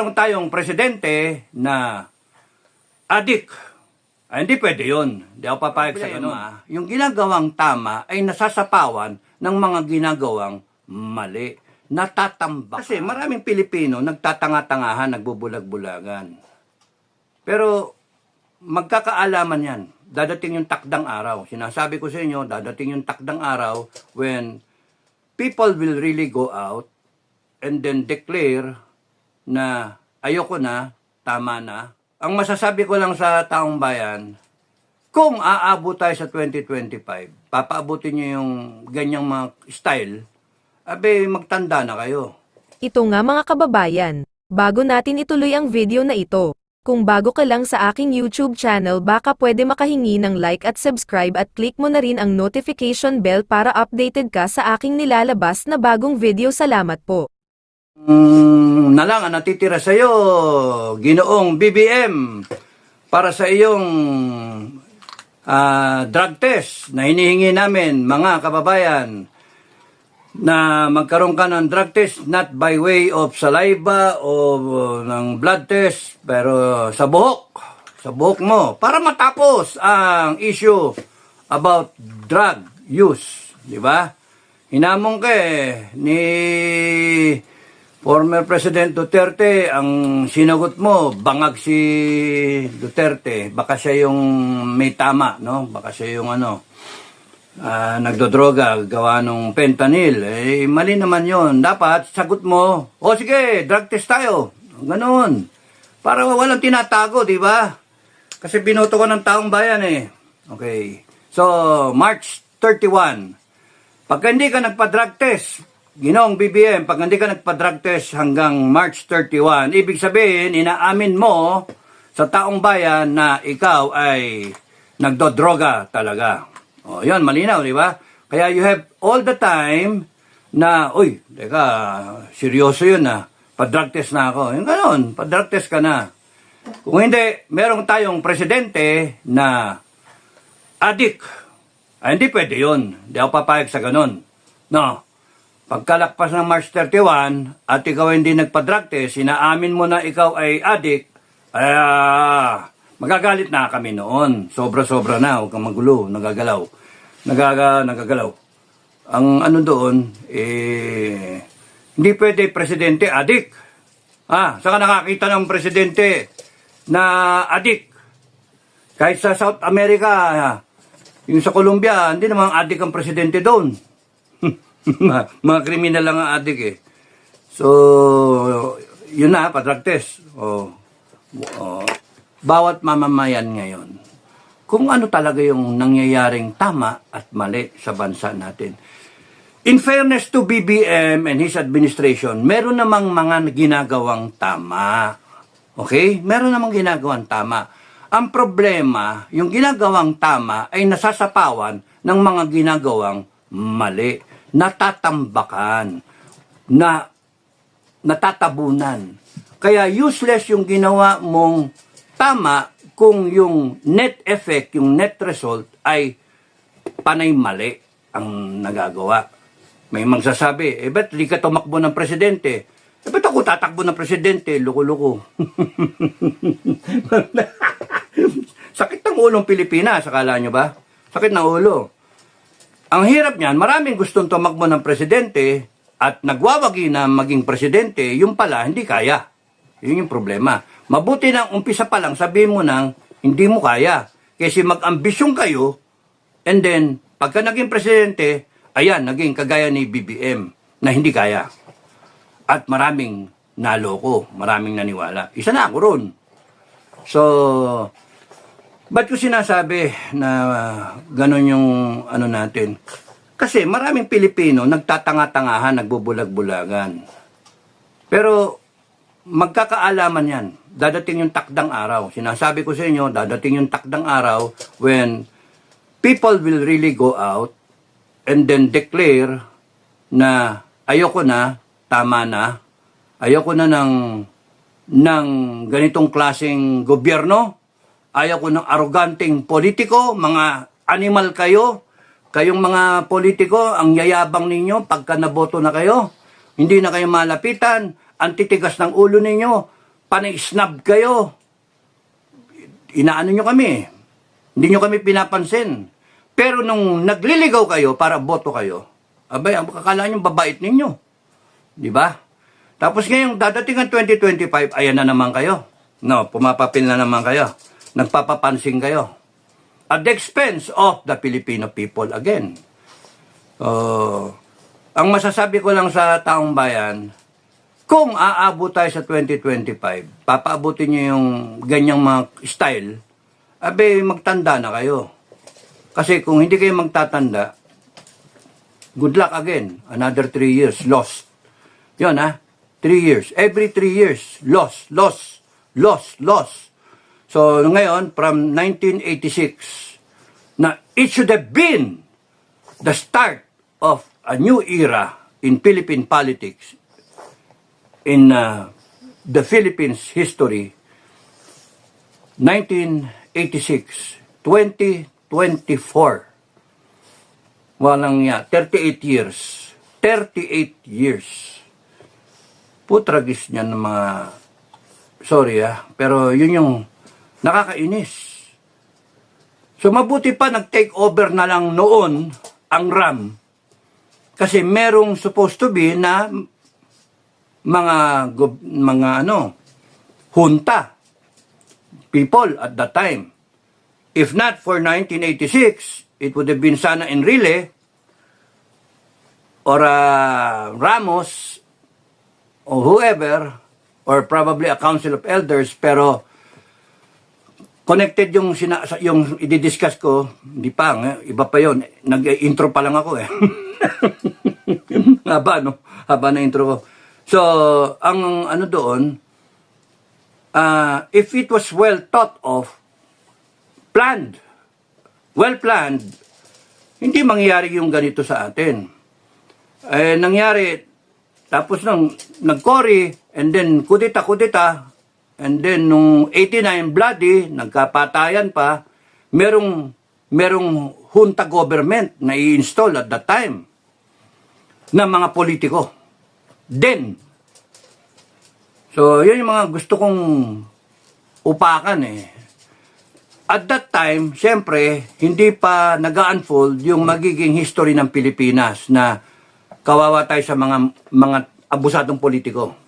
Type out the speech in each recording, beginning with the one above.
meron tayong presidente na adik, ay hindi pwede yun. Hindi ako papayag sa ganun. Yung ginagawang tama ay nasasapawan ng mga ginagawang mali. Natatambak. Kasi maraming Pilipino nagtatanga-tangahan, nagbubulag-bulagan. Pero magkakaalaman yan. Dadating yung takdang araw. Sinasabi ko sa inyo, dadating yung takdang araw when people will really go out and then declare na ayoko na, tama na. Ang masasabi ko lang sa taong bayan, kung aabot tayo sa 2025, papaabutin nyo yung ganyang mga style, abe magtanda na kayo. Ito nga mga kababayan, bago natin ituloy ang video na ito, kung bago ka lang sa aking YouTube channel baka pwede makahingi ng like at subscribe at click mo na rin ang notification bell para updated ka sa aking nilalabas na bagong video. Salamat po. Na lang ang natitira sa iyo, Ginoong BBM, para sa iyong drug test na hinihingi namin mga kababayan, na magkaroon ka ng drug test not by way of saliva o ng blood test, pero sa buhok mo, para matapos ang issue about drug use, di ba? Hinamon ka ni former President Duterte, ang sinagot mo, bangag si Duterte. Baka siya yung may tama, no? Baka siya yung nagdodroga, gawa ng fentanyl. Eh, mali naman yon. Dapat, sagot mo, o sige, drug test tayo. Ganoon. Para walang tinatago, di ba? Kasi binoto ko ng taong bayan eh. Okay. So, March 31. Pagka hindi ka nagpa-drug test, Ginoong BBM, pag hindi ka nagpa-drug test hanggang March 31, ibig sabihin, inaamin mo sa taong bayan na ikaw ay nagdodroga talaga. O, yun, malinaw, di ba? Kaya you have all the time na, uy, teka, seryoso yun pa-drug test na ako. Yung gano'n, pa-drug test ka na. Kung hindi, meron tayong presidente na adik. Ay, hindi pwede yun. Hindi ako papayag sa gano'n. No. Pagkalakpas ng March 31 at ikaw hindi nagpa-drug test, inaamin mo na ikaw ay addict, magagalit na kami noon. Sobra-sobra na, huwag kang magulo, nagagalaw. Nagagalaw. Ang doon, hindi pwede presidente addict. Saan ka nakakita ng presidente na addict? Kahit sa South America, yung sa Colombia, hindi namang addict ang presidente doon. Mga kriminal lang ang adik eh. So, yun na, pa-drug test. Bawat mamamayan ngayon, kung ano talaga yung nangyayaring tama at mali sa bansa natin. In fairness to BBM and his administration, meron namang mga ginagawang tama. Okay? Meron namang ginagawang tama. Ang problema, yung ginagawang tama ay nasasapawan ng mga ginagawang mali. Natatambakan, natatabunan. Kaya useless yung ginawa mong tama kung yung net effect, yung net result ay panay mali ang nagagawa. May magsasabi, ba't di ka tumakbo ng presidente? Ba't ako tatakbo ng presidente? Loko-loko. Sakit ng ulong Pilipinas, akala nyo ba? Sakit ng ulo. Ang hirap niyan, maraming gustong tumakbo ng presidente at nagwawagi na maging presidente, yung pala, hindi kaya. Yun yung problema. Mabuti nang umpisa pa lang, sabihin mo nang, hindi mo kaya. Kasi mag-ambisyon kayo, and then, pagka naging presidente, ayan, naging kagaya ni BBM, na hindi kaya. At maraming naloko, maraming naniwala. Isa na ako ron. So, ba't ko sinasabi na gano'n yung natin? Kasi maraming Pilipino nagtatanga-tangahan, nagbubulag-bulagan. Pero magkakaalaman yan. Dadating yung takdang araw. Sinasabi ko sa inyo, dadating yung takdang araw when people will really go out and then declare na ayoko na, tama na, ayoko na ng ganitong klaseng gobyerno. Ayaw ko ng arroganteng politiko, mga animal kayo. Kayong mga politiko, ang yayabang ninyo pagka naboto na kayo. Hindi na kayo malapitan, ang titigas ng ulo ninyo. panay-snub kayo. Inaano nyo kami. Hindi nyo kami pinapansin. Pero nung nagliligaw kayo para boto kayo, abay, ang kakala nyo babait ninyo. Di ba? Tapos ngayong dadating ang 2025, ayan na naman kayo. No, pumapapil na naman kayo. Nagpapapansin kayo. At the expense of the Filipino people again. Ang masasabi ko lang sa taong bayan, kung aabot tayo sa 2025, papaabutin nyo yung ganyang mga style, abe, magtanda na kayo. Kasi kung hindi kayo magtatanda, good luck again. Another 3 years, lost. Yun 3 years. Every 3 years, lost. So ngayon, from 1986, na it should have been the start of a new era in Philippine politics, in the Philippines history, 1986, 2024. Walang 38 years. 38 years. Putragis niyan ng mga, sorry pero yun yung nakakainis. So mabuti pa nag-take over na lang noon ang RAM. Kasi merong supposed to be na mga junta people at that time. If not for 1986, it would have been sana Enrile or Ramos or whoever, or probably a council of elders, pero connected yung i-discuss ko, hindi pa, iba pa yon. Nag-intro pa lang ako haba na intro ko. So, ang ano doon, if it was well thought of, well planned, hindi mangyayari yung ganito sa atin. Nangyari, tapos nang nag-Cory, and then kudita, and then nung 89 bloody, nagkapatayan pa, merong junta government na i-install at that time ng mga politiko. Then, so yun yung mga gusto kong upakan At that time, siyempre, hindi pa nag-unfold yung magiging history ng Pilipinas na kawawa tayo sa mga abusadong politiko.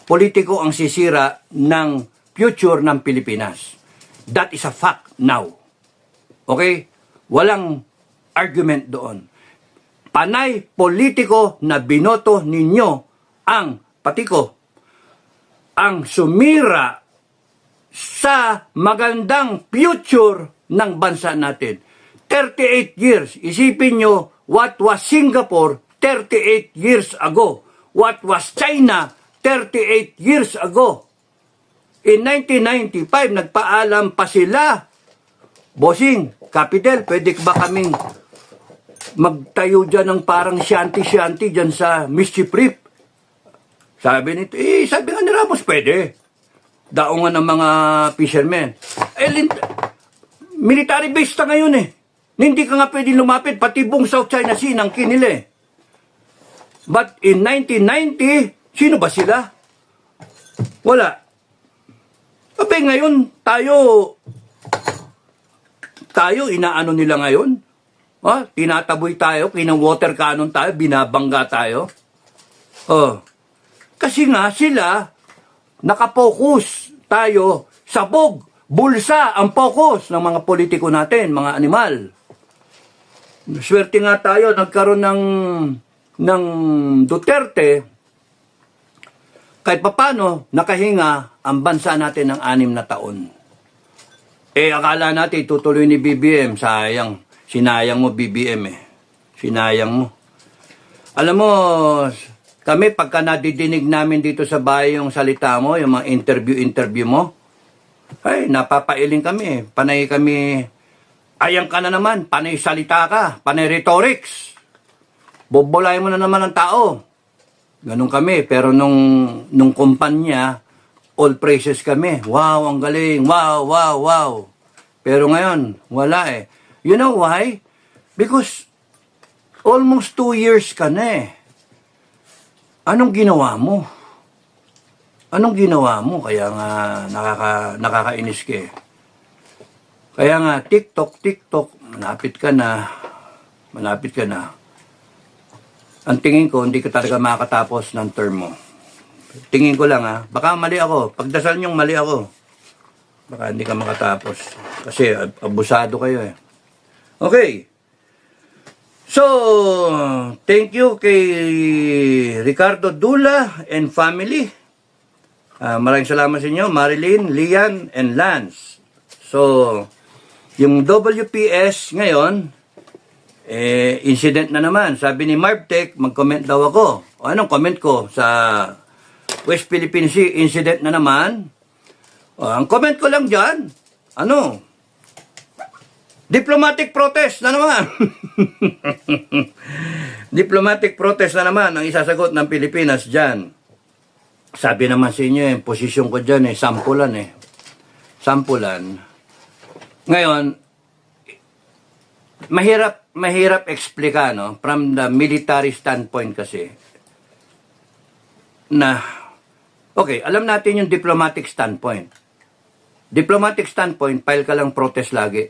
Politiko ang sisira ng future ng Pilipinas. That is a fact now. Okay? Walang argument doon. Panay politiko na binoto ninyo ang sumira sa magandang future ng bansa natin. 38 years. Isipin nyo, what was Singapore 38 years ago? What was China 38 years ago? In 1995, nagpaalam pa sila, Bossing, Capital, pwede ba kaming magtayo dyan ng parang shanty-shanty dyan sa Mischief Reef? Sabi nito, sabi nga ni Ramos, pwede. Daungan ng mga fishermen. Military base na ngayon Hindi ka nga pwede lumapit, pati buong South China Sea nang kinili. But in 1990, sino ba sila? Wala. Abay ngayon, tayo inaano nila ngayon? Tinataboy tayo, water cannon tayo, binabangga tayo. Kasi nga sila, nakapokus tayo, sabog, bulsa ang focus ng mga politiko natin, mga animal. Swerte nga tayo, nagkaroon ng Duterte, kahit papano, nakahinga ang bansa natin ng 6 na taon. Akala natin tutuloy ni BBM, sayang. Sinayang mo BBM Sinayang mo. Alam mo, kami pagka nadidinig namin dito sa bahay yung salita mo, yung mga interview mo, napapailing kami. Panay kami, ayang ka na naman, panay salita ka, panay rhetorics. Bobolayin mo na naman ang tao. Ganun kami, pero nung kumpanya, all praises kami. Wow, ang galing. Wow. Pero ngayon, wala You know why? Because almost 2 years ka na Anong ginawa mo? Anong ginawa mo? Kaya nga nakakainis ka eh. Kaya nga, TikTok, malapit ka na. Ang tingin ko, hindi ka talaga makakatapos ng term mo. Tingin ko lang ha, baka mali ako. Pagdasal niyong mali ako. Baka hindi ka makatapos. Kasi abusado kayo eh. Okay. So, thank you kay Ricardo Dula and family. Maraming salamat sa inyo, Marilyn, Lian, and Lance. So, yung WPS ngayon, incident na naman. Sabi ni Marvtech, mag-comment daw ako. O anong comment ko sa West Philippine Sea incident na naman? Ang comment ko lang dyan, diplomatic protest na naman. Diplomatic protest na naman ang isasagot ng Pilipinas dyan. Sabi naman sa inyo, yung posisyon ko dyan, sampulan. Ngayon, mahirap explica, no? From the military standpoint kasi, na, okay, alam natin yung diplomatic standpoint. Diplomatic standpoint, file ka lang protest lagi.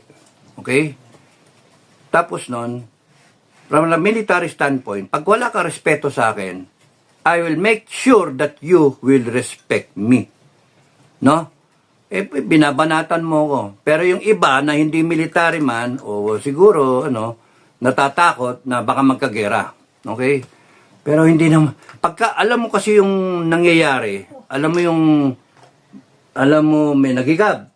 Okay? Tapos nun, from the military standpoint, pag wala ka respeto sa akin, I will make sure that you will respect me. No? Binabanatan mo ko. Pero yung iba na hindi military man, o siguro, natatakot na baka magkagera. Okay? Pero hindi naman. Pagka, alam mo kasi yung nangyayari, alam mo may nagigab.